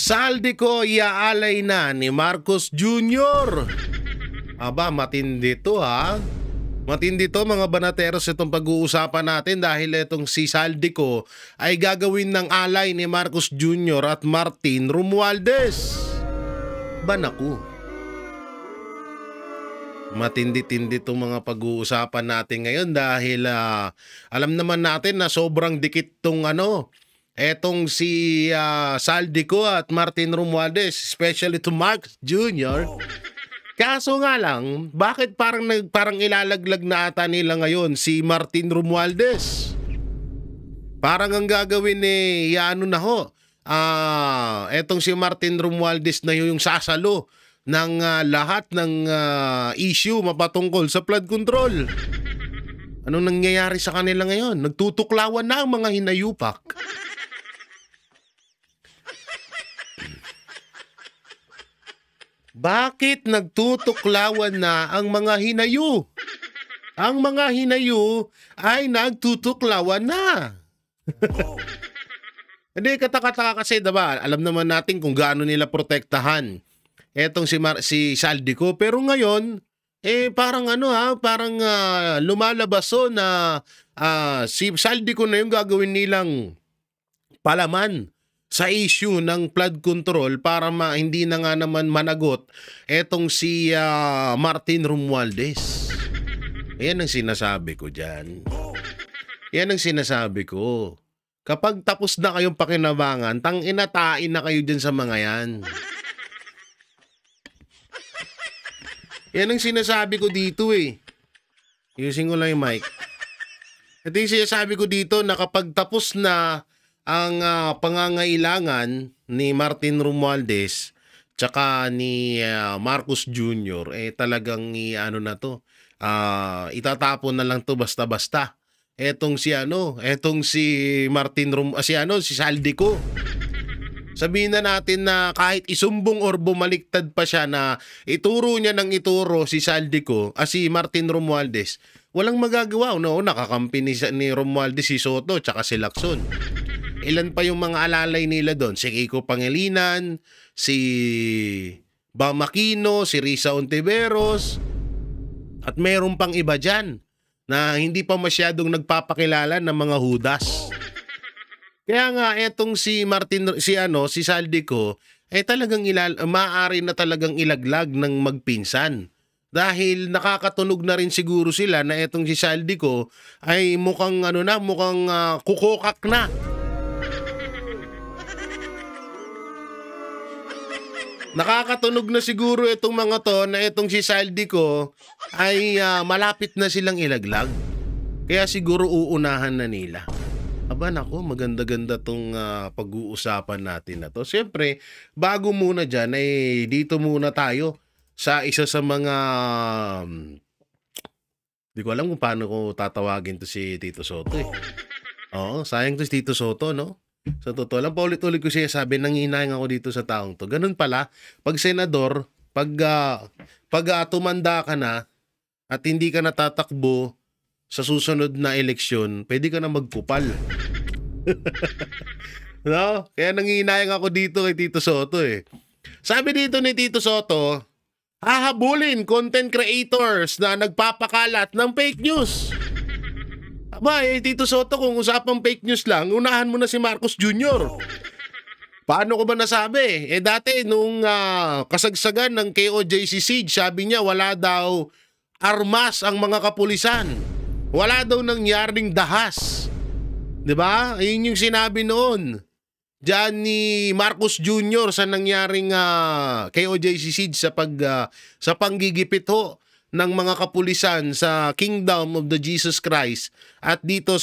Saldi ko iaalay na ni Marcos Jr. Aba, matindi to ha. Matindi to mga banateros itong pag-uusapan natin dahil itong si Saldi ko ay gagawin ng alay ni Marcos Jr. at Martin Romualdez. Ba naku. Matindi-tindi itong mga pag-uusapan natin ngayon dahil alam naman natin na sobrang dikit tong etong si Saldico at Martin Romualdez, especially to Marcos Jr. Kaso nga lang, bakit parang ilalaglag na ata nila ngayon si Martin Romualdez? Parang ang gagawin etong si Martin Romualdez na yung sasalo ng lahat ng issue mapatungkol sa flood control. Anong nangyayari sa kanila ngayon? Nagtutuklawan na ang mga hinayupak. Bakit nagtutuklawan na ang mga hinayu? Ang mga hinayu ay nagtutuklawan na. Hindi, katakataka kasi, diba? Alam naman natin kung gaano nila protektahan etong si Saldico. Pero ngayon, parang lumalabas na si Saldico na yung gagawin nilang palaman sa issue ng flood control para hindi na nga naman managot etong si Martin Romualdez. Yan ang sinasabi ko dyan. Yan ang sinasabi ko. Kapag tapos na kayong pakinabangan, tanginatain na kayo dyan sa mga yan. Yan ang sinasabi ko dito eh. Using ko lang yung mic. Ito yung sinasabi ko dito na kapag tapos na ang pangangailangan ni Martin Romualdez tsaka ni Marcos Jr. Talagang itatapon na lang to basta-basta. Etong si si Saldico. Sabihin na natin na kahit isumbong or bumaliktad pa siya na ituro niya ng ituro si Saldico, si Martin Romualdez, walang magagawa. Nakakampi ni Romualdez si Soto tsaka si Lacson. Ilan pa yung mga alalay nila doon? Si Kiko Pangilinan, si Bam Aquino, si Risa Ontiveros, at meron pang iba dyan na hindi pa masyadong nagpapakilala ng mga hudas. Kaya nga etong si Saldico talagang maaari na talagang ilaglag ng magpinsan. Dahil nakakatunog na rin siguro sila na etong si Saldico ay mukhang kukokak na. Nakakatunog na siguro itong mga to na itong si Saldico ay malapit na silang ilaglag. Kaya siguro uunahan na nila. Aba nako, maganda-ganda tong pag-uusapan natin na to. Siyempre, bago muna dyan, dito muna tayo sa isa sa mga... Di ko alam kung paano ko tatawagin to si Tito Soto eh. Oo, sayang to si Tito Soto, no? Sa totoo lang, paulit-ulit ko siya sabi, nanginayang ako dito sa taong to. Ganun pala, pag senador, pag tumanda ka na at hindi ka natatakbo sa susunod na eleksyon, pwede ka na magkupal. No? Kaya nanginayang ako dito kay Tito Soto eh. Sabi dito ni Tito Soto, hahabulin content creators na nagpapakalat ng fake news. Aba, Tito Soto, kung usapang fake news lang, unahan mo na si Marcos Jr. Paano ko ba nasabi? Dati, nung kasagsagan ng KOJC siege, sabi niya wala daw armas ang mga kapulisan. Wala daw nangyaring dahas. Diba? Yun yung sinabi noon. Diyan ni Marcos Jr. sa nangyaring KOJC siege sa panggigipit ho ng mga kapulisan sa Kingdom of the Jesus Christ at dito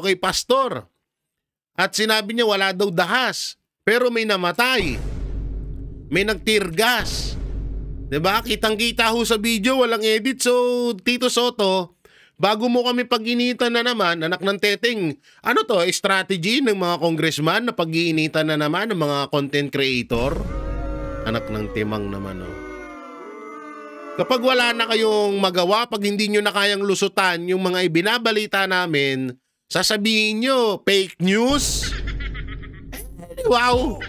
kay Pastor. At sinabi niya wala daw dahas, pero may namatay. May nagtirgas. 'Di ba? Kitang-kita ho sa video, walang edit. So, Tito Soto, bago mo kami pag-initan na naman, anak ng teteng, strategy ng mga congressman na pag-iinitan na naman ng mga content creator? Anak ng timang naman, Kapag wala na kayong magawa, pag hindi nyo na kayang lusutan yung mga ibinabalita namin, sasabihin nyo, fake news? Wow!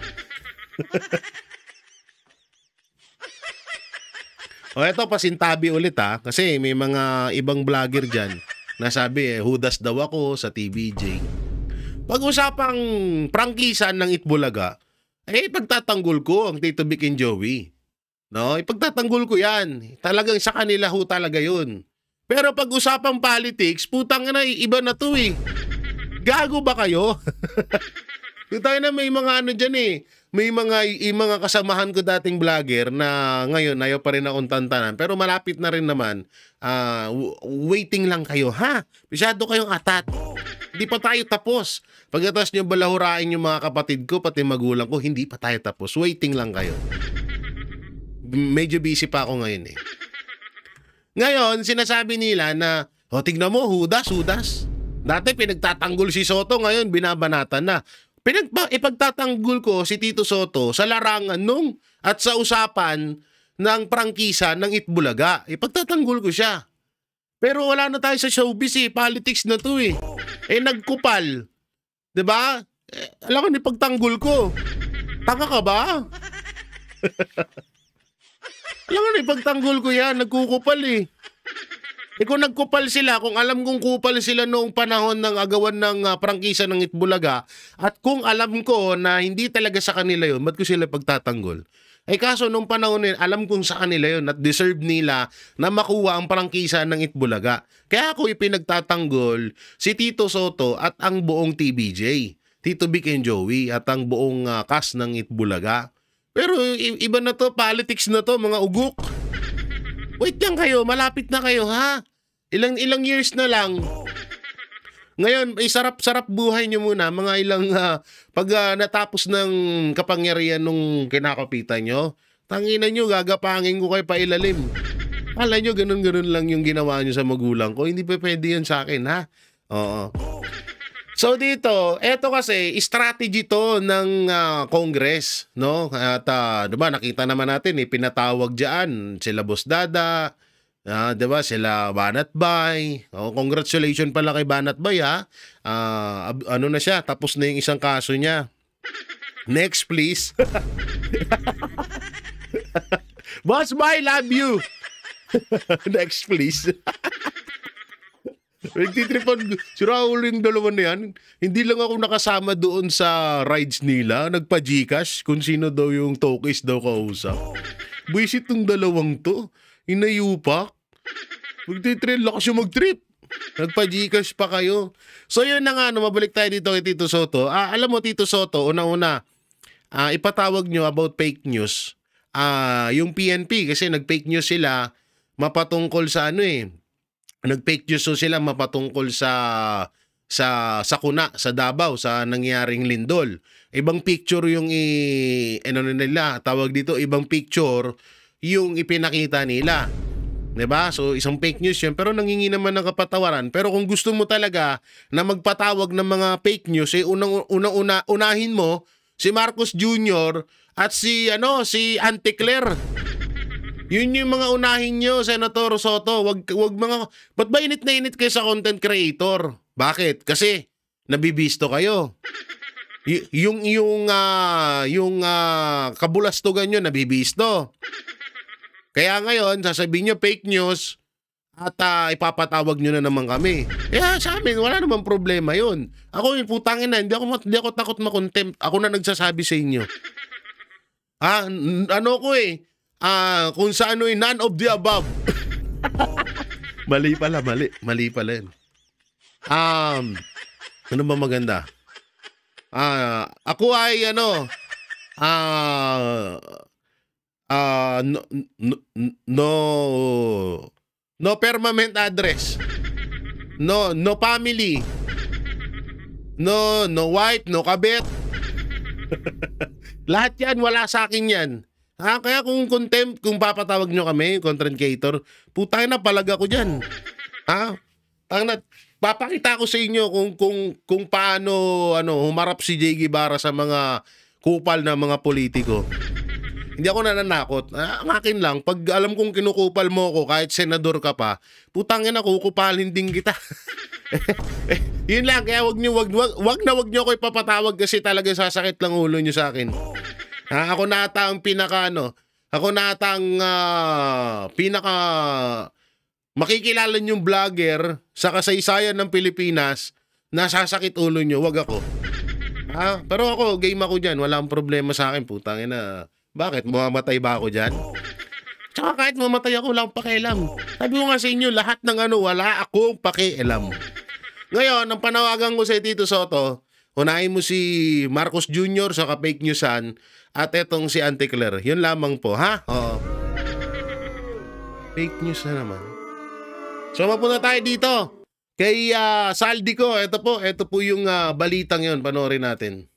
O eto, pasintabi ulit ha, kasi may mga ibang vlogger dyan na sabi hudas daw ako sa TVJ. Pag-usapang prangkisan ng Itbulaga, pagtatanggol ko ang Tito Vic and Joey. No, ipagtatanggol ko yan. Talagang sa kanila ho talaga yun. Pero pag-usapang politics, putang na, iba na to eh. Gago ba kayo? Tayo na may mga ano dyan eh. May mga kasamahan ko dating vlogger na ngayon ayaw pa rin akong tantanan. Pero malapit na rin naman. Waiting lang kayo, ha? Masyado kayong atat. Hindi pa tayo tapos. Pagkatapos nyo balahurain yung mga kapatid ko, pati magulang ko, hindi pa tayo tapos. Waiting lang kayo. Medyo busy pa ako ngayon eh. Ngayon, sinasabi nila na, tignan mo, hudas. Dati pinagtatanggol si Soto, ngayon binabanatan na. Ipagtatanggol ko si Tito Soto sa larangan nung at sa usapan ng prangkisa ng Itbulaga. Ipagtatanggol ko siya. Pero wala na tayo sa showbiz eh. Politics na to eh. Nagkupal. 'Di ba? Alam ko, ipagtanggol ko. Tanga ka ba? Alam ko, ipagtanggol ko yan. Nagkukupal eh. Kung nagkupal sila, kung alam kong kupal sila noong panahon ng agawan ng prangkisa ng Itbulaga, at kung alam ko na hindi talaga sa kanila yun, ba't ko sila pagtatanggol? Kaso noong panahon yun, alam kong sa kanila yun at deserve nila na makuha ang prangkisa ng Itbulaga. Kaya ako ipinagtatanggol si Tito Soto at ang buong TVJ, Tito Vic and Joey at ang buong cast ng Itbulaga. Pero iba na to, politics na to, mga ugok. Wait lang kayo, malapit na kayo ha. Ilang years na lang. Ngayon, sarap-sarap buhay nyo muna. Mga ilang, pag natapos ng kapangyarihan nung kinakapitan nyo, tanginan nyo, gagapangin ko kayo pailalim. Kala nyo, ganun-ganun lang yung ginawa nyo sa magulang ko. Hindi pa pwede yun sa akin, ha? Oo. So dito, eto kasi, strategy to ng Congress, no? At diba, nakita naman natin, pinatawag dyan sila Boss Dada, diba, sila Banat Bay. Congratulations pala kay Banat Bay, ha? Ano na siya, tapos na yung isang kaso niya. Next, please. Boss Bay, love you. Next, please. Nagtitripan, si Raul yung dalawa na yan. Hindi lang ako nakasama doon sa rides nila. Nagpa-Gcash kung sino daw yung tokis daw kausap. Buisit tong dalawang to. Inayupak. Magtitrip, lakas yung mag-trip. Nagpa-Gcash pa kayo. So yun na nga, mabalik tayo dito kay Tito Soto. Alam mo, Tito Soto, una-una, ipatawag nyo about fake news. Yung PNP, kasi nag-fake news sila, mapatungkol sa ano eh. Nag-fake news sila mapatungkol sa Kuna, sa Davao, sa nangyaring lindol. Ibang picture yung nila, tawag dito, ibang picture yung ipinakita nila. 'Di ba? So isang fake news 'yun, pero nangingi naman ng kapatawaran. Pero kung gusto mo talaga na magpatawag ng mga fake news, unahin mo si Marcos Jr. at si Auntie Claire. Yun yung mga unahin nyo, Senator Soto. Wag mga, ba't ba init na init kayo sa content creator? Bakit? Kasi nabibisto kayo. Yung kabulastugan nyo, nabibisto. Kaya ngayon, sasabihin nyo fake news at ipapatawag nyo na naman kami. Kaya sa amin, wala namang problema yun. Ako yung putangin na, hindi ako takot makontempt. Ako na nagsasabi sa inyo. Kung sa none of the above. Mali pala yun. Ano ba maganda? Ako ay no permanent address. No family. No wife, no kabet. Lahat yan, wala sa akin yan. Kaya kung contempt, kung papatawag nyo kami, content creator, putang na palag ako dyan. Papakita ko sa inyo kung paano humarap si Jay Guevara sa mga kupal na mga politiko. Hindi ako nananakot. Ang akin lang, pag alam kong kinukupal mo ko, kahit senador ka pa, putang na, kukupalin din kita. Yun lang, kaya wag nyo ako ipapatawag kasi talaga sasakit lang ulo nyo sa akin. Ako na ata ang pinaka ano, ako na ata ang pinaka makikilala niyong vlogger sa kasaysayan ng Pilipinas na sasakit ulo niyo, wag ako. Pero ako, game ako dyan. Wala akong problema sa akin, putang ina. Bakit? Mamamatay ba ako dyan? Tsaka kahit mamatay ako, wala akong pakialam. Sabi ko nga sa inyo, lahat ng ano, wala akong pakialam. Ngayon, ang panawagan ko sa Tito Soto, unahin mo si Marcos Jr. sa fake newsan at etong si Auntie Claire. Yun lamang po, ha? Oo. Fake news na naman. So, mapunta tayo dito. Kay Saldico, ito po yung balitang yun. Panoorin natin.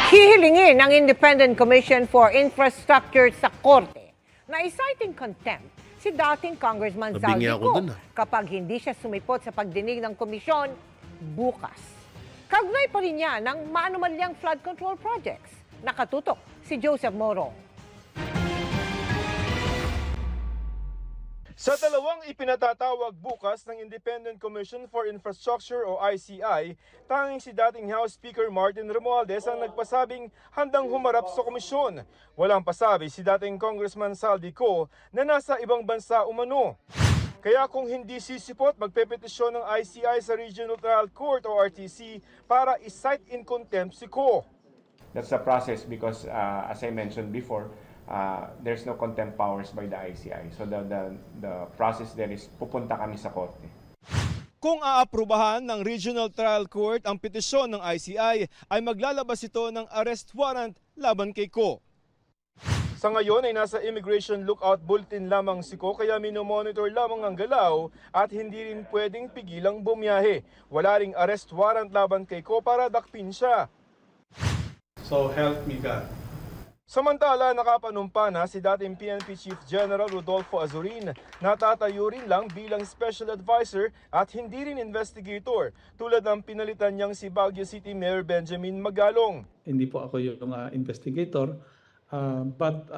Hihilingin ng Independent Commission for Infrastructure sa Korte na isiting contempt si dating Congressman Saldico kapag hindi siya sumipot sa pagdinig ng komisyon bukas. Kaugnay pa rin niya ng maanumalyang flood control projects. Nakatutok si Joseph Moro. Sa dalawang ipinatatawag bukas ng Independent Commission for Infrastructure o ICI, tanging si dating House Speaker Martin Romualdez ang nagpasabing handang humarap sa komisyon. Walang pasabi si dating Congressman Saldico na nasa ibang bansa umano. Kaya kung hindi sisipot, magpepetisyon ng ICI sa Regional Trial Court o RTC para i-cite in contempt si Ko. That's the process because as I mentioned before, there's no contempt powers by the ICI. So the process there is pupunta kami sa korte. Kung aaprubahan ng Regional Trial Court ang petisyon ng ICI, ay maglalabas ito ng arrest warrant laban kay Ko. Sa ngayon ay nasa Immigration Lookout Bulletin lamang si Ko, kaya minomonitor lamang ang galaw at hindi rin pwedeng pigilang bumiyahe. Wala ring arrest warrant laban kay Ko para dakpin siya. So help me God. Samantala, nakapanumpa na si dating PNP Chief General Rodolfo Azurin, natatayo rin lang bilang Special Advisor at hindi rin investigator, tulad ng pinalitan niyang si Baguio City Mayor Benjamin Magalong. Hindi po ako yung investigator, but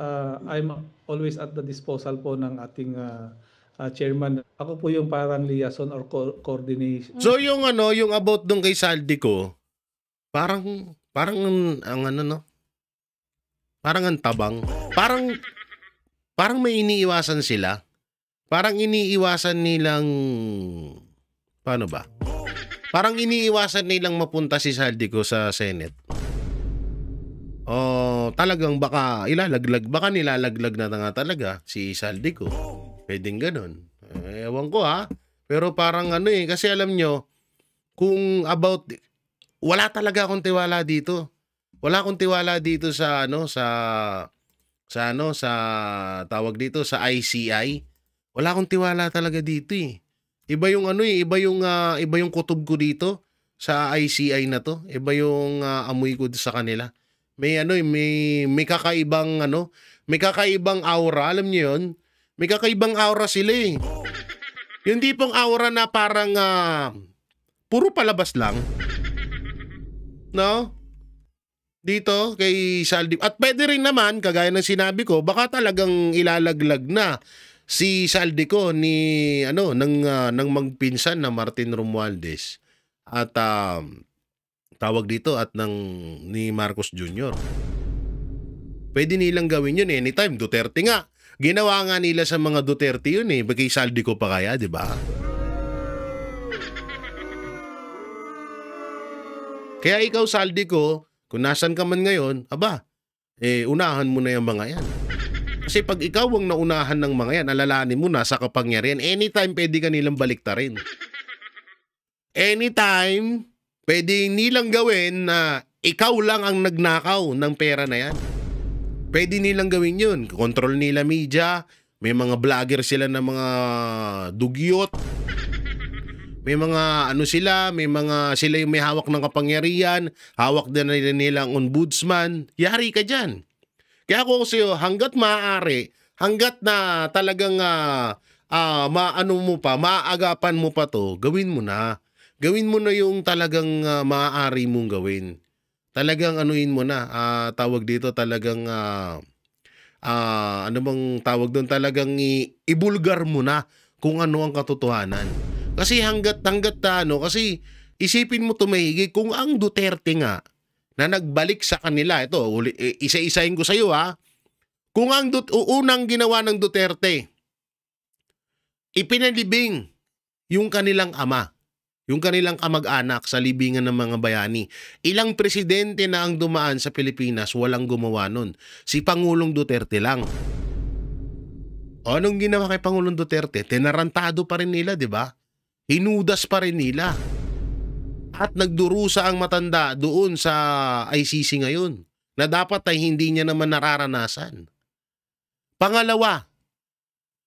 I'm always at the disposal po ng ating chairman. Ako po yung parang liaison or coordination. So yung yung about dong kay Saldico, parang ang ano no? Parang ang tabang. Parang may iniiwasan sila. Parang iniiwasan nilang paano ba? Parang iniiwasan nilang mapunta si Saldico sa Senate. O talagang baka nilalaglag na nga talaga si Saldico. Pwedeng ganun. Ewan ko ha. Pero parang kasi alam nyo, kung about, wala talaga akong tiwala dito. Wala akong tiwala dito sa tawag dito sa ICI. Wala akong tiwala talaga dito eh. Iba yung iba yung kutob ko dito sa ICI na to. Iba yung amoy ko sa kanila. May may kakaibang may kakaibang aura, alam niyo 'yon? May kakaibang aura sila eh. Yung tipong aura na parang puro palabas lang. No? Dito kay Saldi. At pwede rin naman, kagaya ng sinabi ko, baka talagang ilalaglag na si Saldico ni ng magpinsan na Martin Romualdez at tawag dito at ni Marcos Jr. Pwede nilang gawin yun anytime. Duterte nga. Ginawa nga nila sa mga Duterte yun eh. Kay Saldico pa kaya, di ba? Kaya ikaw, Saldico, kung nasan ka man ngayon, unahan mo na yung mga yan. Kasi pag ikaw ang naunahan ng mga yan, alalahanin mo na sa kapangyarihan, anytime pwede ka nilang baliktarin. Anytime, pwede nilang gawin na ikaw lang ang nagnakaw ng pera na yan. Pwede nilang gawin yun. Control nila media, may mga vlogger sila na mga dugyot, may mga sila yung may hawak ng kapangyarihan, hawak din nila ang ombudsman, yari ka dyan. Kaya ako sa'yo, hanggat maaari, hanggat na talagang maaagapan mo pa to, gawin mo na. Gawin mo na yung talagang maaari mong gawin. Talagang anuin mo na, tawag dito talagang, tawag doon, talagang ibulgar mo na kung ano ang katotohanan. Kasi hanggat kasi isipin mo tumahigi kung ang Duterte nga, na nagbalik sa kanila. Ito, isa-isahin ko sa iyo ha. Kung ang unang ginawa ng Duterte, ipinalibing yung kanilang ama, yung kanilang kamag-anak sa libingan ng mga bayani. Ilang presidente na ang dumaan sa Pilipinas, walang gumawa nun. Si Pangulong Duterte lang. O, anong ginawa kay Pangulong Duterte? Tinarantado pa rin nila, di ba? Hinudas pa rin nila. At nagdurusa ang matanda doon sa ICC ngayon na dapat ay hindi niya naman nararanasan. Pangalawa,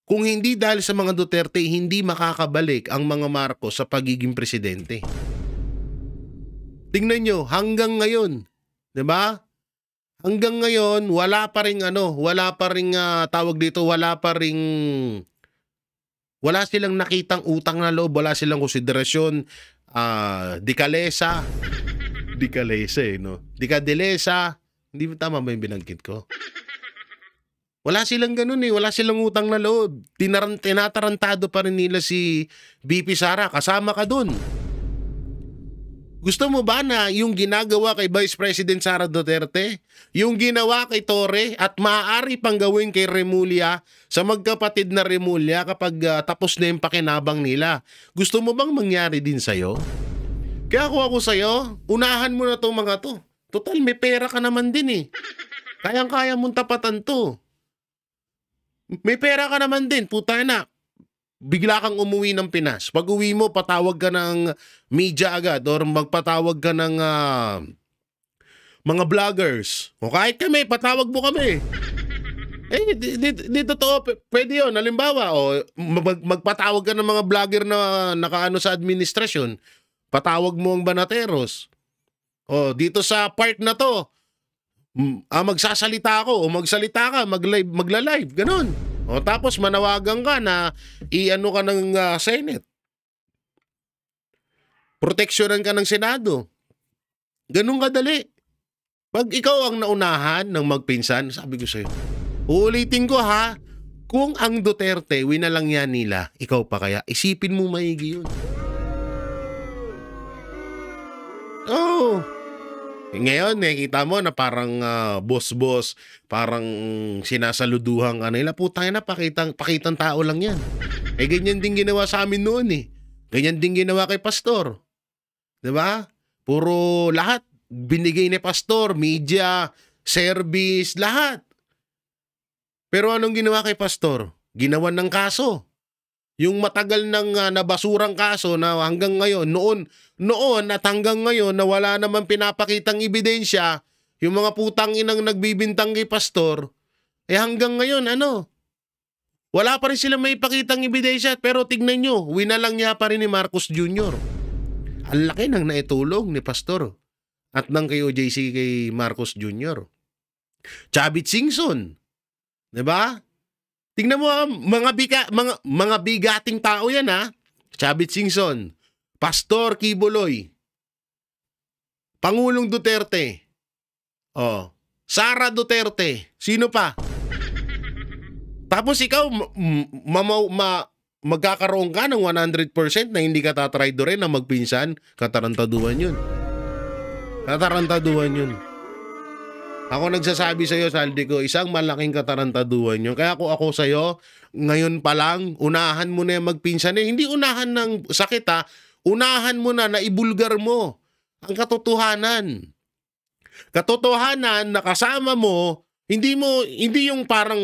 kung hindi dahil sa mga Duterte, hindi makakabalik ang mga Marcos sa pagiging presidente. Tingnan nyo, hanggang ngayon, di ba? Hanggang ngayon, wala pa ring tawag dito, wala silang nakitang utang na loob, wala silang konsiderasyon, Dicalesa, no? Dicadilesa, hindi ba tama ba yung binanggit ko? Wala silang ganun wala silang utang na loob. Tinatarantado pa rin nila si BP Sara, kasama ka dun. Gusto mo ba na yung ginagawa kay Vice President Sara Duterte, yung ginawa kay Torre at maaari pang gawin kay Remulla sa magkapatid na Remulla kapag tapos na yung pakinabang nila? Gusto mo bang mangyari din sa'yo? Kaya ako sa'yo, unahan mo na itong mga to. Total, may pera ka naman din Kayang-kaya mong tapatan to. May pera ka naman din, puta na. Bigla kang umuwi ng Pinas. Pag uwi mo, patawag ka ng media agad or magpatawag ka ng mga vloggers. O kahit kami, patawag mo kami. Di totoo, pwede yun. Halimbawa, magpatawag ka ng mga vlogger na nakaano sa administrasyon. Patawag mo ang Banateros. O dito sa part na to, magsasalita ako o magsalita ka, magla-live, ganun. O tapos manawagan ka na i-ano ka ng Senate. Proteksyonan ka ng Senado. Ganun kadali. Pag ikaw ang naunahan ng magpinsan, sabi ko sa'yo, uulitin ko ha, kung ang Duterte, winalang yan nila, ikaw pa kaya, isipin mo maigi yun. Oh. Ngayon, nakikita mo na parang boss-boss, parang sinasaluduhan ka nila. Putang na, pakitang tao lang yan. Ganyan din ginawa sa amin noon Ganyan din ginawa kay Pastor. Diba? Puro lahat, binigay ni Pastor, media, service, lahat. Pero anong ginawa kay Pastor? Ginawan ng kaso. Yung matagal ng nabasurang kaso na hanggang ngayon, noon at hanggang ngayon na wala naman pinapakitang ebidensya, yung mga putang inang nagbibintang kay Pastor, hanggang ngayon, wala pa rin sila may ipakitang ebidensya. Pero tignan nyo, winalang niya pa rin ni Marcos Jr. Ang laki ng naitulong ni Pastor at ng kay OJC kay Marcos Jr. Chavit Singson, diba? Tingnan mo, mga bigating tao yan Chavit Singson, Pastor Kibuloy, Pangulong Duterte, Sara Duterte, sino pa? Tapos ikaw, magkakaroon ka ng 100% na hindi ka tatraydorin na magpinsan, katarantaduhan yun. Ako nagsasabi sa'yo, Saldi ko, isang malaking katarantaduhan yun. Kaya ako sa'yo, ngayon pa lang, unahan mo na yung magpinsan. Hindi unahan ng sakit unahan mo na ibulgar mo ang katotohanan. Katotohanan na kasama mo, hindi yung parang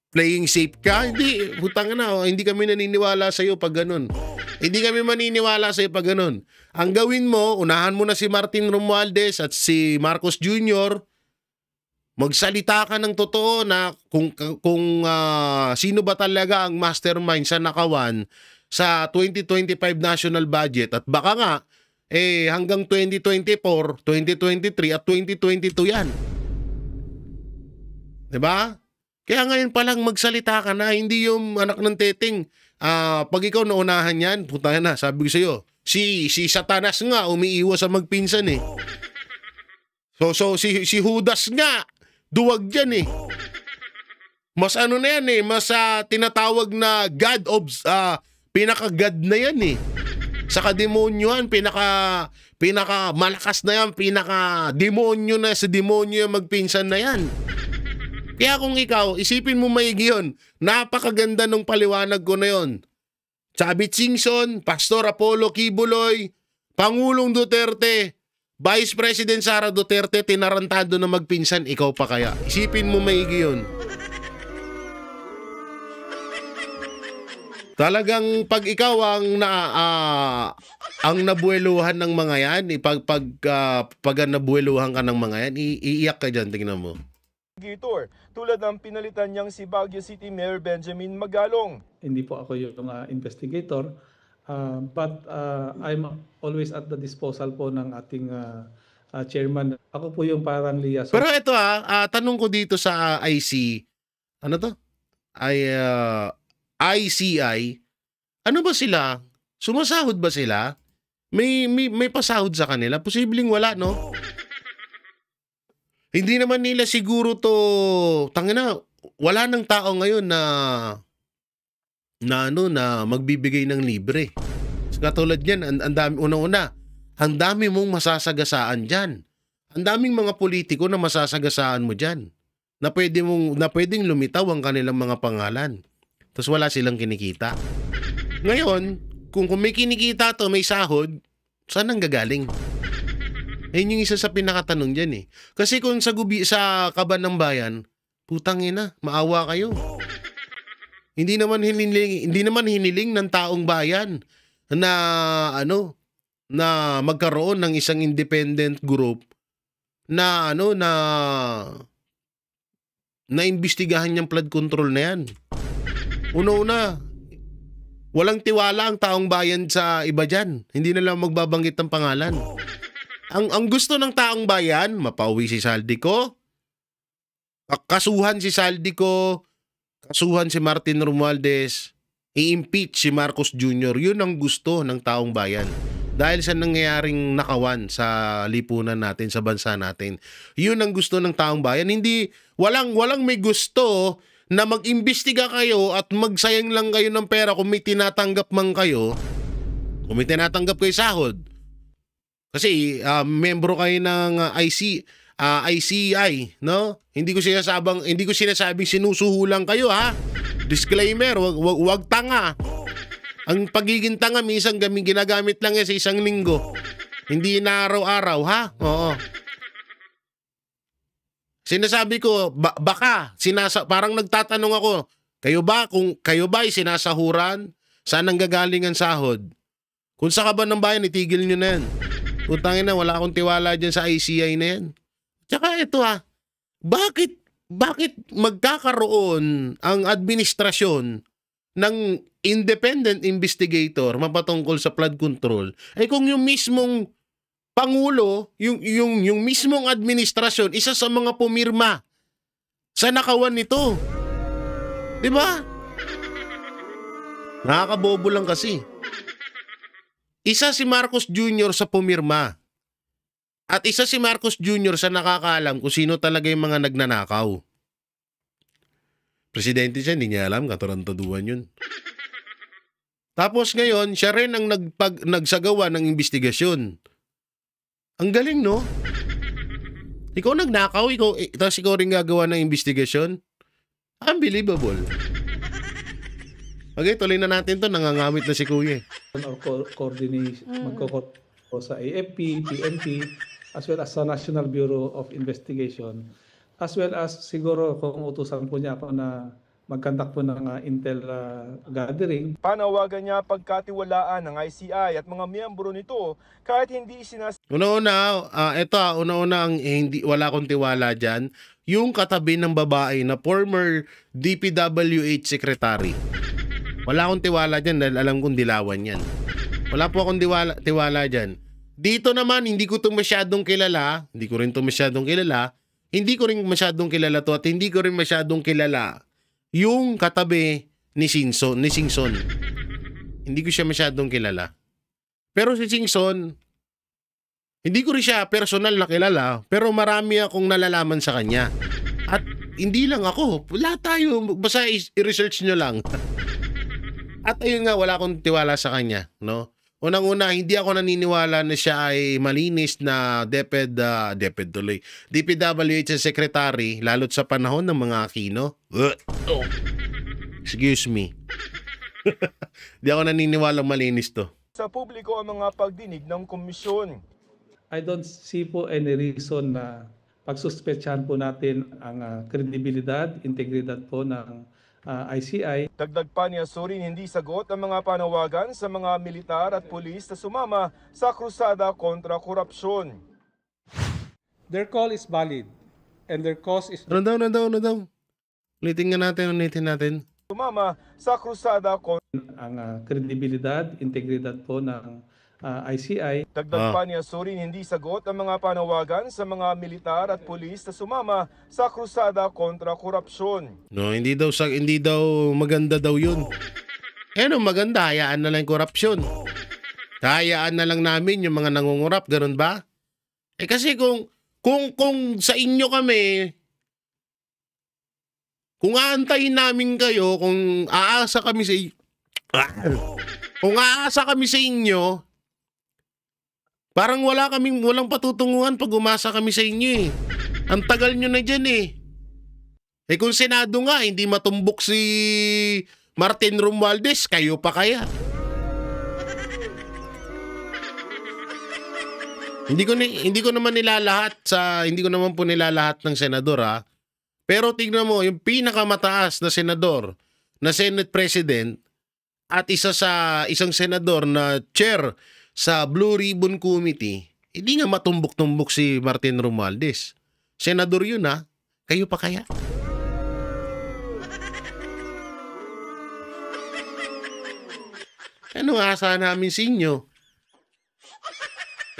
playing safe ka. Hindi, hutang na, hindi kami naniniwala sa'yo pag ganun. Hindi kami maniniwala sa'yo pag ganun. Ang gawin mo, unahan mo na si Martin Romualdez at si Marcos Jr., magsalita ka ng totoo na kung sino ba talaga ang mastermind sa nakawan sa 2025 national budget. At baka nga, hanggang 2024, 2023 at 2022 yan. Diba? Kaya ngayon palang magsalita ka na, hindi yung anak ng teteng. Pag ikaw naunahan yan, puta na, sabi ko sa'yo, si Satanas nga umiiwas sa magpinsan So si Judas nga, duwag dyan Mas na yan mas tinatawag na God of, pinaka-God na yan Sa kademonyohan, Pinaka-malakas na yan, pinaka-demonyo na sa demonyo yung magpinsan na yan. Kaya kung ikaw, isipin mo maigi yun. Napakaganda nung paliwanag ko na yun. Chavit Singson, Pastor Apollo Kibuloy, Pangulong Duterte, Vice President Sara Duterte, tinarantado na magpinsan, ikaw pa kaya. Isipin mo maigi yun. Talagang pag ikaw ang nabueluhan ng mga yan, pag nabueluhan ka ng mga yan, iiyak ka dyan, tingnan mo. Tulad ng pinalitan niyang si Baguio City Mayor Benjamin Magalong. Hindi po ako yung investigator, but I'm always at the disposal po ng ating chairman. Ako po yung parang liaison. Pero ito tanong ko dito sa IC, ano to? ICI, ano ba sila? Sumasahod ba sila? May pasahod sa kanila? Posibleng wala, no? Hindi naman nila siguro to, tangina, wala nang tao ngayon na magbibigay ng libre. Katulad yan, ang dami, una-una, ang dami mong masasagasaan dyan. Ang daming mga politiko na masasagasaan mo dyan. Na pwedeng lumitaw ang kanilang mga pangalan. Tapos wala silang kinikita. Ngayon, kung may kinikita to, may sahod, saan ang gagaling? Ayun yung isa sa pinakatanong dyan eh. Kasi kung sa kaban ng bayan, putang ina, maawa kayo. Hindi naman hiniling ng taong bayan na magkaroon ng isang independent group na imbestigahan yung flood control na yan. Una-una, walang tiwala ang taong bayan sa iba dyan. Hindi na lang magbabanggit ng pangalan. Ang gusto ng taong bayan, mapauwi si Saldico, kasuhan si Saldico, kasuhan si Martin Romualdez, i-impeach si Marcos Jr. Yun ang gusto ng taong bayan. Dahil sa nangyayaring nakawan sa lipunan natin, sa bansa natin. Yun ang gusto ng taong bayan. Hindi, walang may gusto na mag-imbestiga kayo at magsayang lang kayo ng pera kung may tinatanggap man kayo, kung may tinatanggap kayo sahod. Kasi membro kayo ng ICI, no? Hindi ko sinasabing sinusuhulan kayo, ha? Disclaimer, wag tanga. Ang pagiging tanga minsan ginagamit lang yan sa isang linggo. Hindi na araw-araw, ha? Oo. Sinasabi ko, parang nagtatanong ako, kung kayo ba ay sinasahuran, saan ang gagaling ang sahod? Kung sa kaban ng bayan, itigil nyo na yan. Putangin na, wala akong tiwala dyan sa ICI na yan. Tsaka ito bakit magkakaroon ang administrasyon ng independent investigator mapatungkol sa flood control? Kung yung mismong Pangulo, yung mismong administrasyon, isa sa mga pumirma sa nakawan nito. Diba? Nakakabobo lang kasi. Isa si Marcos Jr. sa pumirma. At isa si Marcos Jr. sa nakakaalam kung sino talaga yung mga nagnanakaw. Presidente siya, hindi niya alam, katarantaduhan yun. Tapos ngayon, siya rin ang nagsagawa ng investigasyon. Ang galing, no? Ikaw nagnakaw, tapos ikaw rin gagawa ng investigasyon? Unbelievable. Okay, tuloy na natin to. Nangangamit na si Kuya. Coordination, magko-coordinate sa AFP, PNP, as well as sa National Bureau of Investigation, as well as siguro kung utusan po niya ako na mag-conduct po ng intel gathering. Panawagan niya pagkatiwalaan ng ICI at mga miyembro nito kahit hindi Una-una wala akong tiwala dyan, yung katabi ng babae na former DPWH secretary. Wala akong tiwala dyan dahil alam kong dilawan yan. Wala po akong tiwala dyan. Dito naman, hindi ko masyadong kilala to at hindi ko rin masyadong kilala yung katabi ni Singson. Hindi ko siya masyadong kilala. Pero si Singson, hindi ko rin siya personal na kilala, pero marami akong nalalaman sa kanya. At hindi lang ako, lahat tayo, basta i-research nyo lang. At ayun nga, wala akong tiwala sa kanya, no? Unang-una, hindi ako naniniwala na siya ay malinis na DPWH secretary, lalo't sa panahon ng mga Aquino. Excuse me. Hindi ako naniniwala malinis to. Sa publiko ang mga pagdinig ng komisyon. I don't see po any reason na pagsuspetsahan po natin ang kredibilidad, integridad po ng ICI. Dagdag pa ni Azurin, hindi sagot ang mga panawagan sa mga militar at pulis na sumama sa krusada kontra korupsyon. Their call is valid and their cause is... Ano daw? Ulitin natin. Sumama sa krusada kontra ang kredibilidad, integridad po ng ICI. Dagdag pa ni Azurin, hindi sagot ang mga panawagan sa mga militar at pulis na sumama sa krusada kontra korupsyon. No, hindi daw maganda daw 'yun. Maganda, hayaan na lang korupsyon. Hayaan na lang namin yung mga nangungurap, ganun ba? Kasi kung sa inyo kami, kung aantayin namin kayo, kung aasa kami sa inyo, parang walang patutunguhan pag umasa kami sa inyo eh. Ang tagal nyo na dyan eh. Kung Senado nga, hindi matumbok si Martin Romualdez, kayo pa kaya? Hindi ko naman po nilalahat ng senador ha. Pero tingnan mo, yung pinakamataas na senador, na Senate President, at isang senador na chair sa Blue Ribbon Committee, hindi nga matumbok-tumbok si Martin Romualdez. Senador yun ha. Kayo pa kaya? Ano asa namin sa inyo?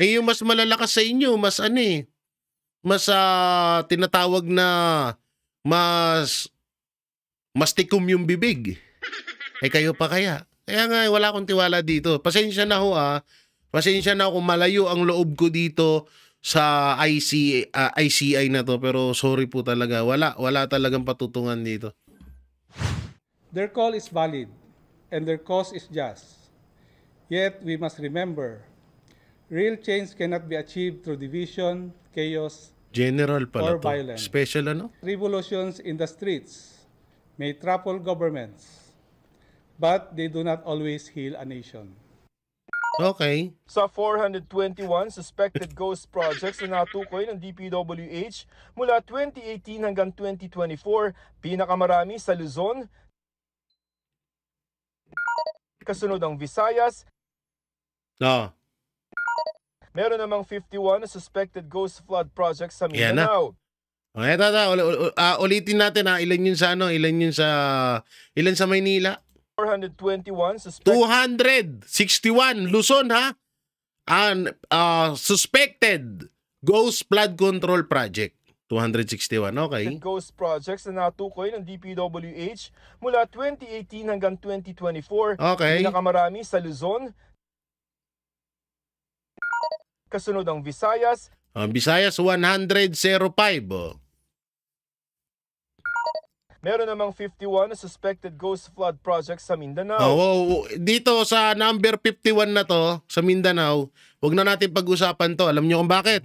Yung mas malalakas sa inyo, mas tinatawag na mas tikom yung bibig. Kayo pa kaya? Kaya nga, wala akong tiwala dito. Pasensya na ho Pasensya na kung malayo ang loob ko dito sa ICI na to. Pero sorry po talaga. Wala talagang patutungan dito. Their call is valid and their cause is just. Yet we must remember, real change cannot be achieved through division, chaos, General pala or to. violence. Special ano? Revolutions in the streets may topple governments, but they do not always heal a nation. Okay. Sa 421 suspected ghost projects na natukoy ng DPWH mula 2018 hanggang 2024, pinakamarami sa Luzon, kasunod ang Visayas. Meron namang 51 na suspected ghost flood projects sa Mindanao. Ulitin natin ha, ilan sa Maynila? 421 261 Luzon ha. Suspected ghost flood control project. 261, okay. Ghost projects na natukoy ng DPWH mula 2018 hanggang 2024. Okay. Pinakamarami sa Luzon. Kasunod ang Visayas. Visayas 105. Meron namang 51 na suspected ghost flood projects sa Mindanao. Dito sa number 51 na to, sa Mindanao, wag na natin pag-usapan to. Alam niyo kung bakit?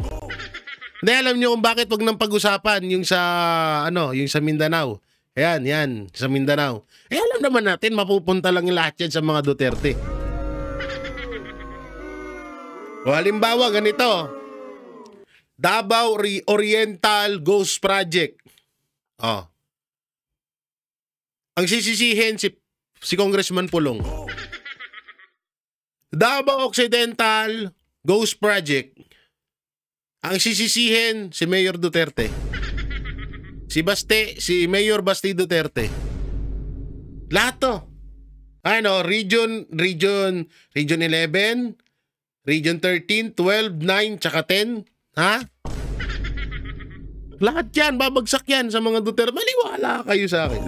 Hindi, alam niyo kung bakit wag nang pag-usapan yung sa Mindanao. Yan, sa Mindanao. Alam naman natin, mapupunta lang lahat yan sa mga Duterte. Halimbawa, ganito. Davao Oriental Ghost Project. Ang sisisihin si Congressman Pulong. Davao Occidental Ghost Project. Ang sisisihin si Mayor Duterte. Si Mayor Basti Duterte. Lahat to. Region 11, Region 13, 12, 9, tsaka 10. Ha? Lahat yan, babagsak yan sa mga Duterte. Maniwala kayo sa akin.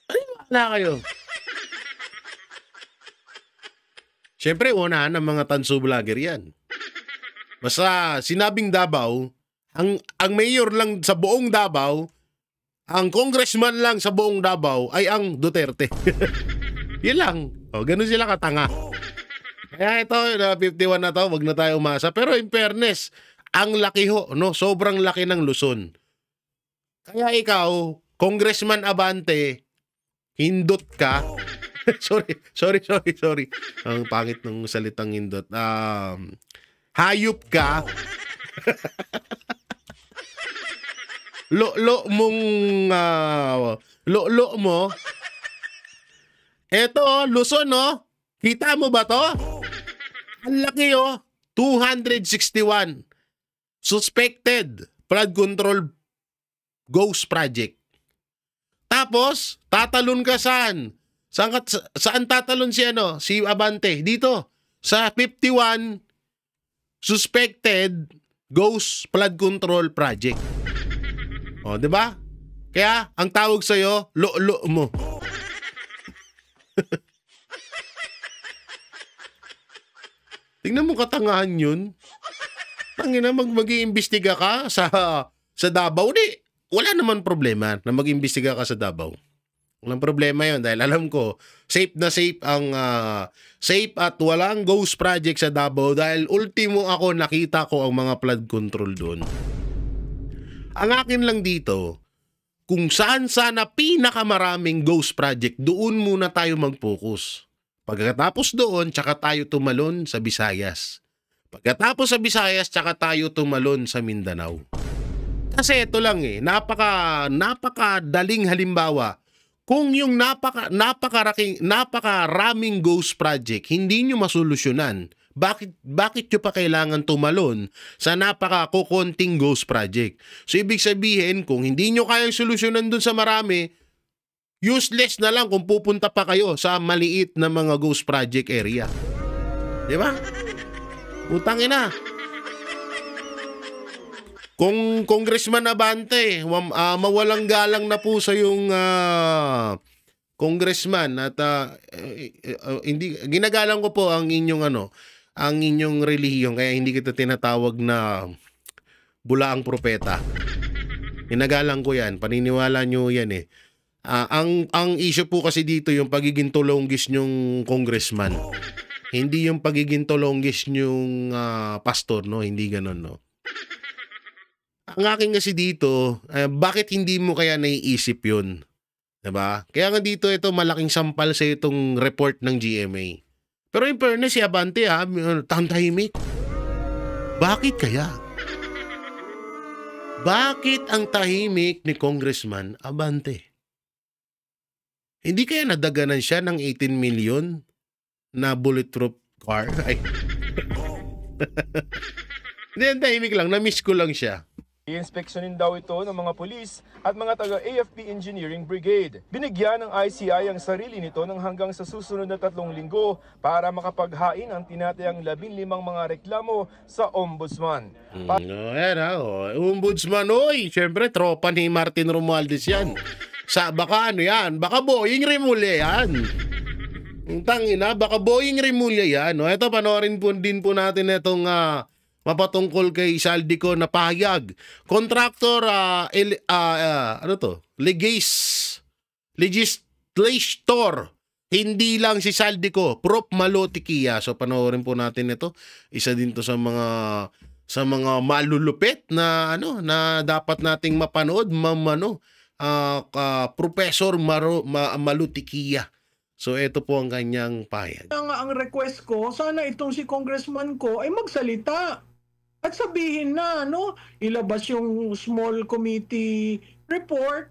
Maniwala kayo. Siyempre, unahan ng mga tanso vlogger yan. Basta sinabing Davao, ang mayor lang sa buong Davao, ang congressman lang sa buong Davao ay ang Duterte. Yan lang. Ganun sila katanga. Kaya ito, 51 na to, wag na tayo umasa. Pero in fairness, ang laki ho, no? Sobrang laki ng Luzon. Kaya ikaw, Congressman Abante, hindot ka. sorry. Ang pangit ng salitang hindot. Hayop ka. Lo mo. Eto, Luzon, no? Kita mo ba to? Ang laki, 261. Suspected flood control ghost project. Tapos, tatalon ka saan? Saan tatalon si Abante? Dito, sa 51 suspected ghost flood control project. O, di ba? Kaya, ang tawag sa'yo, lo mo. Tingnan mo katangahan yun. Tangina, mag-iimbestiga ka sa Davao. Wala naman problema na mag-iimbestiga ka sa Davao. Walang problema yun dahil alam ko, safe na safe ang safe at walang ghost project sa Davao dahil ultimo ako nakita ko ang mga flood control doon. Ang akin lang dito, kung saan sana pinakamaraming ghost project, doon muna tayo mag-focus. Pagkatapos doon, tsaka tayo tumalon sa Visayas. Pagkatapos sa Visayas, tsaka tayo tumalon sa Mindanao. Kasi ito lang napakadaling halimbawa. Kung yung napakaraming ghost project, hindi nyo masolusyonan, bakit nyo pa kailangan tumalon sa napakakukunting ghost project? So ibig sabihin, kung hindi nyo kayang solusyonan dun sa marami, useless na lang kung pupunta pa kayo sa maliit na mga ghost project area. Di ba? Utang ina. Kung Congressman Abante, mawalang galang na po sa yung congressman at hindi ginagalang ko po ang inyong ang inyong relihiyon kaya hindi kita tinatawag na bulaang propeta. Ginagalang ko 'yan, paniniwala nyo 'yan eh. Ang issue po kasi dito yung pagiging tulonggis nyong congressman. Hindi yung pagiging tulonggis nyong pastor, no? Hindi ganoon, no? Ang akin kasi dito, bakit hindi mo kaya naiisip yun? Diba? Kaya nga dito ito malaking sampal sa itong report ng GMA. Pero in fairness, si Abante tahimik. Bakit kaya? Bakit ang tahimik ni Congressman Abante? Hindi kaya nadaganan siya ng 18 million na bulletproof car? Ay. Hindi, tahimik lang. Na-miss ko lang siya. I-inspeksyonin daw ito ng mga pulis at mga taga-AFP Engineering Brigade. Binigyan ng ICI ang sarili nito ng hanggang sa susunod na 3 linggo para makapaghain ang tinatayang 15 mga reklamo sa Ombudsman. Ombudsman, oy! Siyempre, tropa ni Martin Romualdez yan. Baka yan? Baka Boying Remulla yan. Tangina, baka Boying Remulla yan. No? Ito, panoorin po din po natin itong mapatungkol kay Saldico na pahayag. Contractor, legislator, hindi lang si Saldico, Prof. Malotikia. So panoorin po natin ito. Isa din to sa mga malulupit na na dapat nating mapanood, Professor Malotikia. So ito po ang kanyang pahayag. Ang request ko, sana itong si congressman ko ay magsalita at sabihin na ilabas yung small committee report,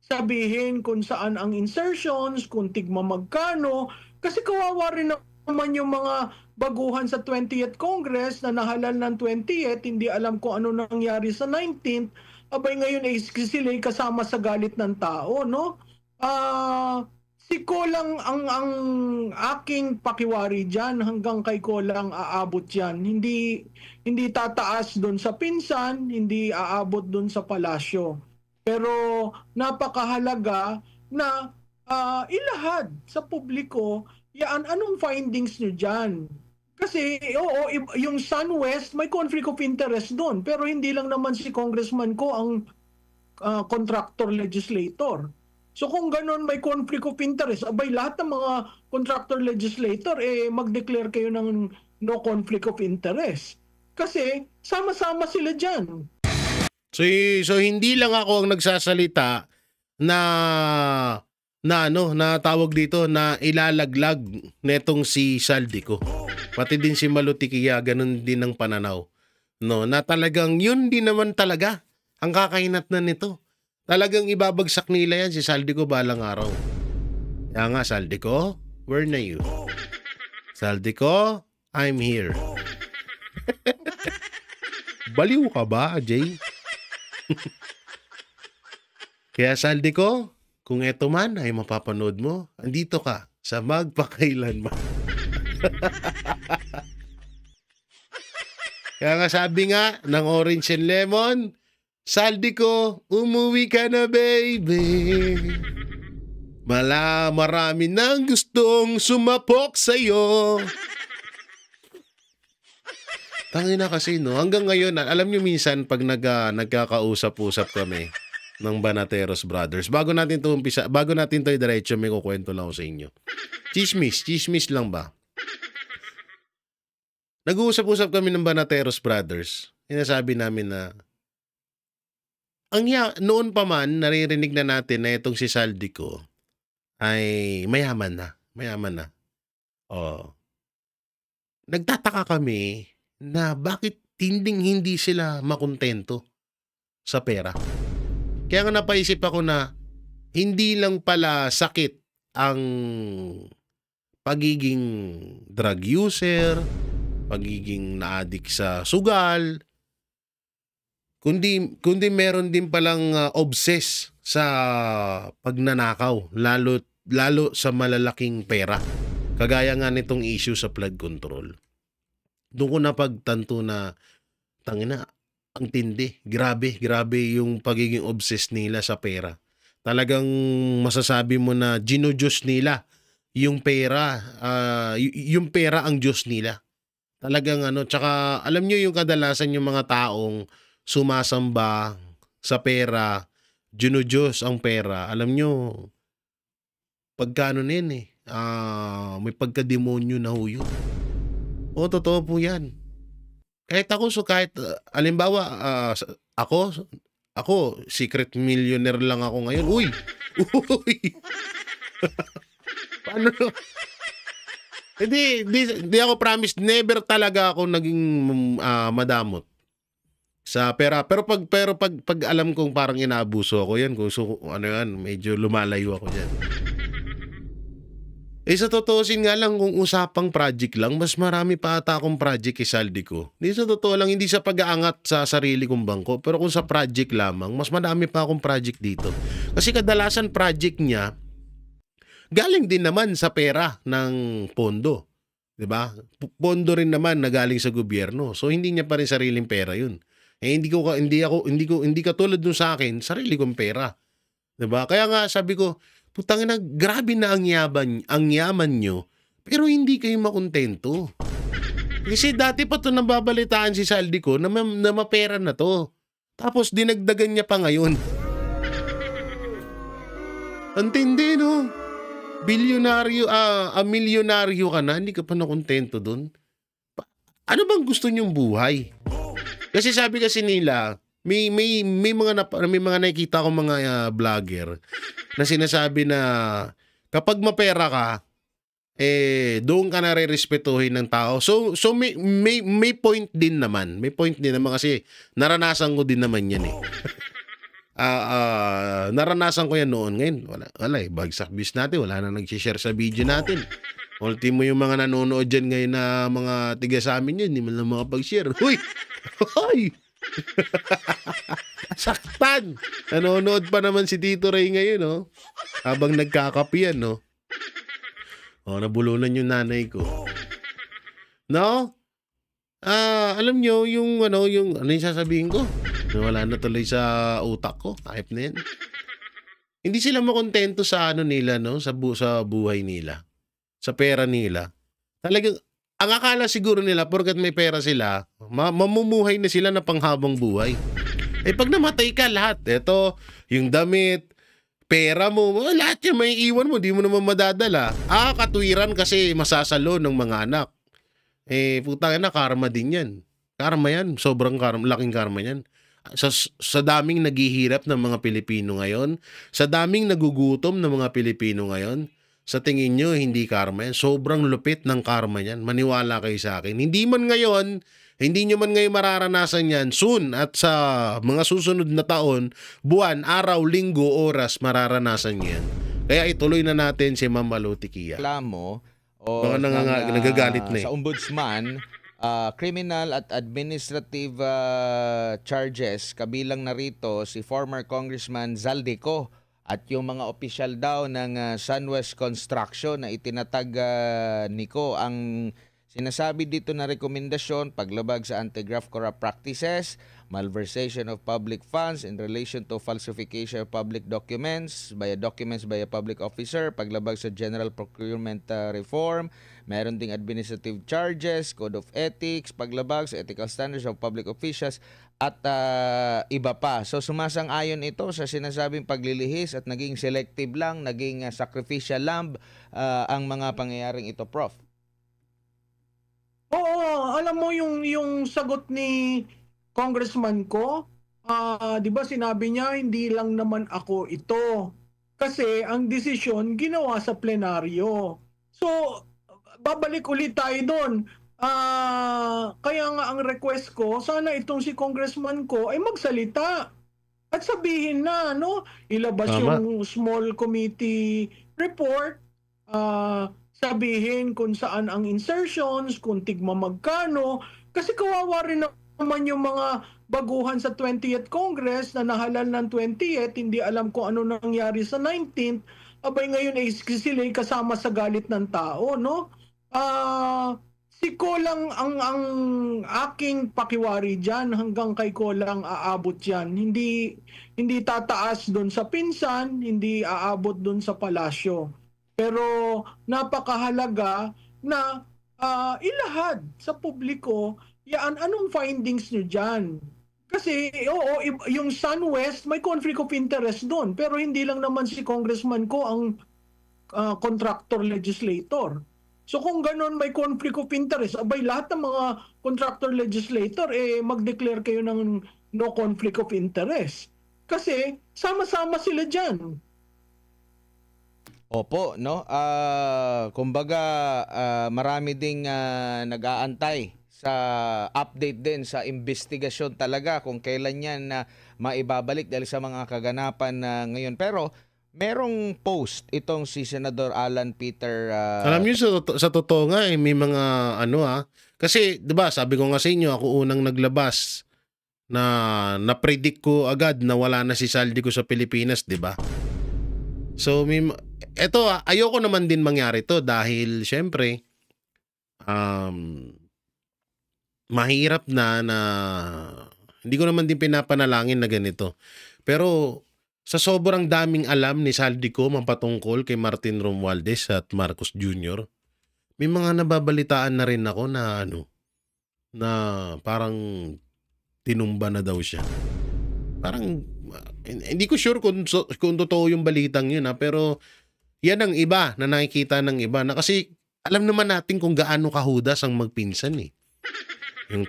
sabihin kung saan ang insertions, kung tigma magkano, kasi kawawa rin naman yung mga baguhan sa 20th Congress na nahalal ng 20th, hindi alam kung ano nangyari sa 19th, abay ngayon ay sila kasama sa galit ng tao, no? Si Kolang ang aking pakiwari dyan, hanggang kay Kolang aabot yan. Hindi tataas doon sa pinsan, hindi aabot doon sa palasyo. Pero napakahalaga na ilahad sa publiko yan, anong findings nyo dyan. Kasi yung SunWest may conflict of interest doon, pero hindi lang naman si congressman ko ang contractor legislator. So kung ganun may conflict of interest, abay lahat ng mga contractor legislator mag-declare kayo ng no conflict of interest. Kasi sama-sama sila dyan. So hindi lang ako ang nagsasalita na tawag dito na ilalaglag netong si Saldico. Pati din si Malutikia, ganun din ang pananaw. No, na talagang yun din naman talaga ang kakahinatnan nito. Talagang ibabagsak nila yan si Saldico balang araw. Kaya nga, Saldico, where na you? Saldico, I'm here. Baliw ka ba, Jay? Kaya Saldico, kung eto man ay mapapanood mo, andito ka sa magpakailanman. Kaya nga sabi nga ng Orange and Lemon, Saldico, umuwi ka na baby. Marami nang gustong sumapok sa'yo. Tangina kasi no, hanggang ngayon, alam nyo minsan pag nagkakausap-usap kami ng Banateros Brothers, bago natin to diretso, may kukwento lang ako sa inyo. Chismis lang ba? Nag-uusap-usap kami ng Banateros Brothers. Sinasabi namin na noon pa man, naririnig na natin na itong si Saldico ay mayaman na. Oh. Nagtataka kami na bakit hindi sila makontento sa pera. Kaya nga napaisip ako na hindi lang pala sakit ang pagiging drug user, pagiging na-addict sa sugal, kundi meron din palang obsess sa pagnanakaw, lalo sa malalaking pera. Kagaya nga nitong issue sa flood control. Doon ko napagtanto na tangina, ang tindi. Grabe yung pagiging obsessed nila sa pera. Talagang masasabi mo na ginodiyos nila yung pera. Yung pera ang Diyos nila. Talagang tsaka alam nyo yung kadalasan yung mga taong sumasamba sa pera, ginodiyos ang pera. Alam nyo, pagkano na may pagkademonyo na ho yun. O, totoo po yan. Kahit alimbawa, ako, secret millionaire lang ako ngayon. Uy! Paano? Hindi ako promise, never talaga ako naging madamot sa pera. Pero pag alam kong parang inaabuso ako yan, medyo lumalayo ako diyan. Sa totoosin nga lang, kung usapang project lang, mas marami pa ata akong project kay Saldico. Sa totoo lang, hindi sa pag-aangat sa sarili kong bangko, pero kung sa project lamang, mas marami pa akong project dito. Kasi kadalasan project niya, galing din naman sa pera ng pondo. 'Di ba? Pondo rin naman na galing sa gobyerno. So hindi niya pa rin sariling pera 'yun. Hindi katulad nung sa akin, sarili kong pera. 'Di ba? Kaya nga sabi ko, putang ina, grabe na ang yaman nyo, pero hindi kayo makontento. Kasi dati pa ito nababalitaan si Saldico na mapera na to. Tapos dinagdagan niya pa ngayon. Ang tindi, no? Milyonaryo ka na, hindi ka pa nakontento dun. Ano bang gusto niyong buhay? Kasi sabi kasi nila, may mga nakikita ko mga vlogger na sinasabi na kapag mapera ka, doon ka nare-respetuhin ng tao. So may point din naman. May point din naman kasi naranasan ko din naman yan naranasan ko yan noon. Ngayon, wala bagsak views natin. Wala na nag-share sa video natin. Ultimo yung mga nanonood dyan ngayon na mga tiga sa amin yun, hindi man lang makapag-share. Huy! Hoy! Saktan! Nanonood pa naman si Tito Ray ngayon, no? Habang nagkakapian, no? Nabulunan yung nanay ko. No? Alam nyo, yung sasabihin ko? Wala na tuloy sa utak ko. Hype na yan. Hindi sila makontento sa nila, no? Sa buhay nila. Sa pera nila. Talagang, ang akala siguro nila, porkat may pera sila, mamumuhay na sila na panghabang buhay. Pag namatay ka lahat, ito, yung damit, pera mo, lahat yan may iwan mo, di mo naman madadala. Katwiran kasi masasalo ng mga anak. Putang na, karma din yan. Karma yan, sobrang laking karma yan. Sa daming naghihirap ng mga Pilipino ngayon, sa daming nagugutom ng mga Pilipino ngayon, sa tingin nyo, hindi karma yan. Sobrang lupit ng karma yan. Maniwala kayo sa akin. Hindi nyo man ngayon mararanasan yan. Soon at sa mga susunod na taon, buwan, araw, linggo, oras, mararanasan yan. Kaya ituloy na natin si Ma'am Malutikia. Reklamo o mga nagagalit na sa ombudsman, criminal at administrative charges, kabilang na rito si former Congressman Zaldico at yung mga opisyal daw ng SunWest Construction na itinatag Nico. Ang sinasabi dito na rekomendasyon, paglabag sa anti-graft corrupt practices, malversation of public funds in relation to falsification of public documents by a public officer, paglabag sa general procurement reform, meron ding administrative charges, code of ethics, paglabag sa ethical standards of public officials, at iba pa. So sumasang-ayon ito sa sinasabing paglilihis at naging selective lang, naging sacrificial lamb ang mga pangyayaring ito, Prof. Oo, alam mo yung sagot ni Congressman ko, 'di ba sinabi niya hindi lang naman ako ito. Kasi ang desisyon ginawa sa plenaryo. So babalik ulit tayo doon. Kaya nga ang request ko, sana itong si Congressman ko ay magsalita at sabihin na, no, ilabas yung small committee report, sabihin kung saan ang insertions, kung tigma magkano, kasi kawawa rin naman yung mga baguhan sa 20th Congress na nahalal ng 20th, hindi alam kung ano nangyari sa 19th, abay ngayon ay sila kasama sa galit ng tao, no? Si Ko lang ang aking pakiwari dyan, hanggang kay Ko lang aabot yan. Hindi tataas doon sa pinsan, hindi aabot doon sa palasyo. Pero napakahalaga na ilahad sa publiko yan, anong findings nyo dyan. Kasi oo, yung SunWest may conflict of interest doon, pero hindi lang naman si Congressman Ko ang contractor legislator. So kung ganun may conflict of interest, abay lahat ng mga contractor legislator mag-declare kayo ng no conflict of interest. Kasi sama-sama sila diyan. Opo, no? Kumbaga marami ding nag-aantay sa update din sa investigasyon talaga kung kailan yan maibabalik dahil sa mga kaganapan ngayon. Pero merong post itong si Senador Alan Peter. Alam niyo sa totoo nga may mga kasi 'di ba sabi ko nga sa inyo, ako unang naglabas na predict ko agad na wala na si Zaldico sa Pilipinas, 'di ba? So eto ayoko naman din mangyari to dahil syempre mahirap na hindi ko naman din pinapanalangin na ganito. Pero sa sobrang daming alam ni Zaldico patungkol kay Martin Romualdez at Marcos Jr., may mga nababalitaan na rin ako na na parang tinumba na daw siya. Parang hindi ko sure kung totoo yung balitang yun pero yan ang iba na nakikita ng iba na kasi alam naman natin kung gaano kahudas ang magpinsan eh. Yung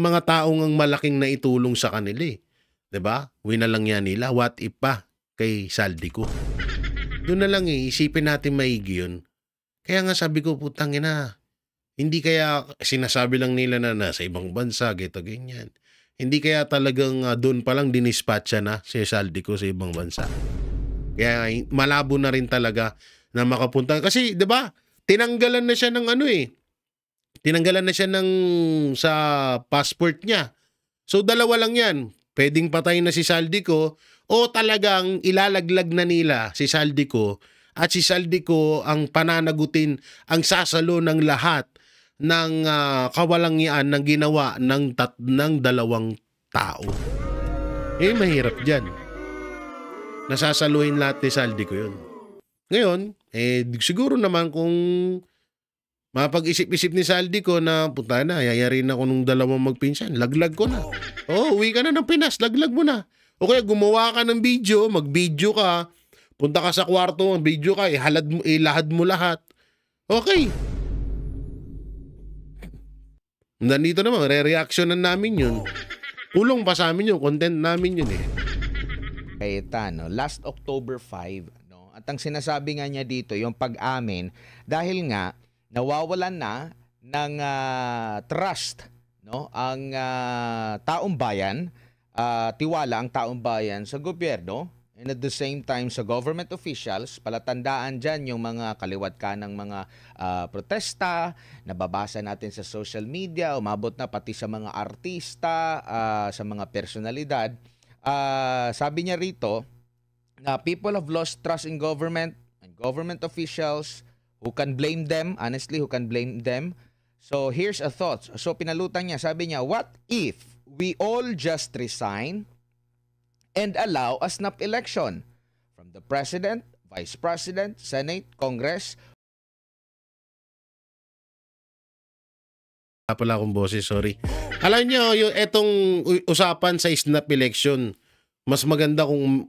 mga taong ang malaking naitulong sa kanila eh. 'Di ba? Winalang yan nila. What if pa kay Zaldico? Doon na lang isipin natin maigi yun. Kaya nga sabi ko, putang ina, hindi kaya sinasabi lang nila na nasa ibang bansa, gito ganyan. Hindi kaya talagang doon pa lang dinispatcha na si Zaldico sa ibang bansa. Kaya malabo na rin talaga na makapunta. Kasi 'di ba? Tinanggalan na siya ng Tinanggalan na siya sa passport niya. So dalawa lang 'yan. Pwedeng patayin na si Zaldico o talagang ilalaglag na nila si Zaldico at si Zaldico ang pananagutin, ang sasalo ng lahat ng kawalangian ng ginawa ng dalawang tao. Mahirap dyan. Nasasaluhin lahat ni Zaldico yun. Ngayon, siguro naman kung mapag-isip-isip ni Zaldico na puta na, yayarin ako nung dalawang magpinsan. Laglag ko na. Uwi ka na ng Pinas. Laglag mo na. O kaya gumawa ka ng video, mag-video ka, punta ka sa kwarto, mag-video ka, ilahad mo lahat. Okay. Nandito naman, re-reactionan namin yun. Tulong pa sa amin yun, content namin yun eh. Cayetano, last October 5, no? At ang sinasabi nga niya dito, yung pag-amin, dahil nga nawawalan na ng trust, no? Ang taong bayan, tiwala ang taong bayan sa gobyerno, and at the same time sa government officials. Palatandaan dyan yung mga kaliwat ka ng mga protesta, nababasa natin sa social media, umabot na pati sa mga artista, sa mga personalidad. Sabi niya rito, na people have lost trust in government and government officials. Who can blame them? Honestly, who can blame them? So here's a thought. So pinalutan niya, sabi niya, what if we all just resign and allow a snap election from the President, Vice President, Senate, Congress? Pala akong boses, sorry. Alam niyo, yung etong usapan sa snap election, mas maganda kung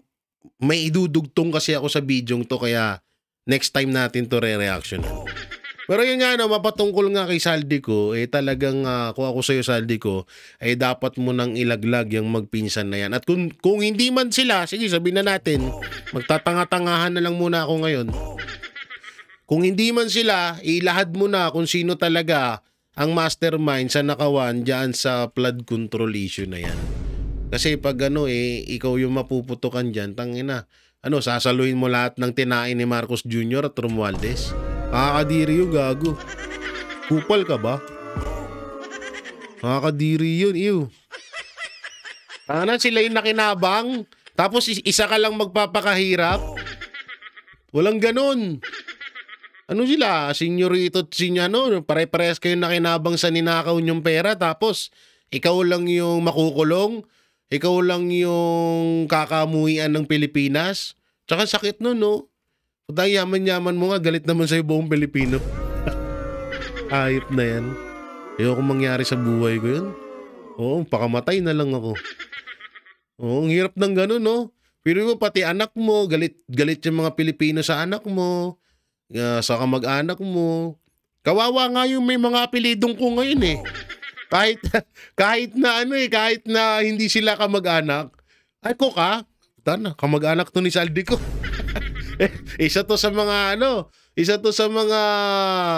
may idudugtong kasi ako sa video to, kaya next time natin to re-reaction. Pero yun nga, no, mapatungkol nga kay Saldico, talagang kung ako sa'yo, Saldico, dapat mo nang ilaglag yung magpinsan na yan. At kung hindi man sila, sige, sabihin na natin, magtatanga-tangahan na lang muna ako ngayon. Kung hindi man sila, ilahad mo na kung sino talaga ang mastermind sa nakawan dyan sa flood control issue na yan. Kasi pag ikaw yung mapuputukan dyan, tangina, sasaluhin mo lahat ng tinain ni Marcos Jr. at Romualdez. Nakakadiri yung gago. Kupal ka ba? Nakakadiri yun, ew. Sila yung nakinabang, tapos isa ka lang magpapakahirap. Walang ganun. Sila? Senyorito at pare-parehas kayo nakinabang sa ninakaw niyong pera, tapos ikaw lang yung makukulong, ikaw lang yung kakamuhian ng Pilipinas. Tsaka sakit nun, no? Kung yaman-yaman mo nga, galit naman sa'yo buong Pilipino. Ayop na yan. Ayoko mangyari sa buhay ko yun. Oo, pakamatay na lang ako. Oo, ang hirap ng gano'n, no? Pero pati anak mo, galit yung mga Pilipino sa anak mo, sa kamag-anak mo. Kawawa nga yung may mga apelidong ko ngayon eh. Kahit na hindi sila kamag-anak. Ay ko ka, kamag-anak to ni Saldico. Isa to sa mga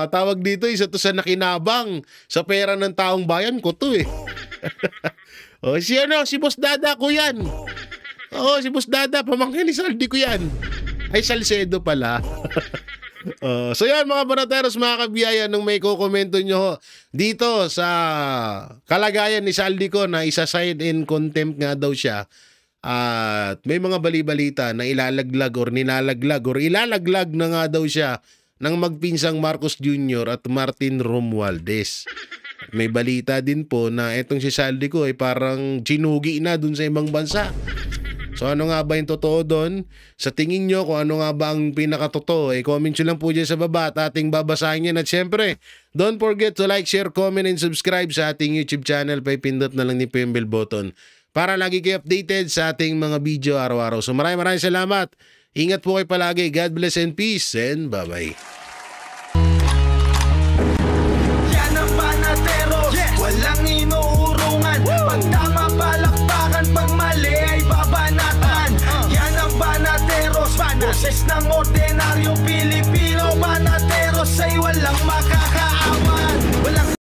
tawag dito, isa to sa nakinabang sa pera ng taong bayan ko to eh. Si Boss Dada ko yan. Si Boss Dada, pamangkin ni Saldico yan. Ay, Salcedo pala. So yan mga banateros, mga kabiyaya, nung may kukomento nyo dito sa kalagayan ni Saldico na isa-side in contempt nga daw siya, at may mga bali-balita na ilalaglag or nilalaglag or ilalaglag na nga daw siya ng magpinsang Marcos Jr. at Martin Romualdez. May balita din po na etong si Saldico ay parang ginugi na dun sa ibang bansa. So ano nga ba yung totoo doon? Sa tingin nyo, kung ano nga ba ang pinakatotoo, comment nyo lang po dyan sa baba at ating babasahin yan. At syempre, don't forget to like, share, comment, and subscribe sa ating YouTube channel. Pipindot na lang ni po yung bell button para lagi kayo updated sa ating mga video araw-araw. So maraming salamat. Ingat po kayo palagi. God bless and peace and bye-bye.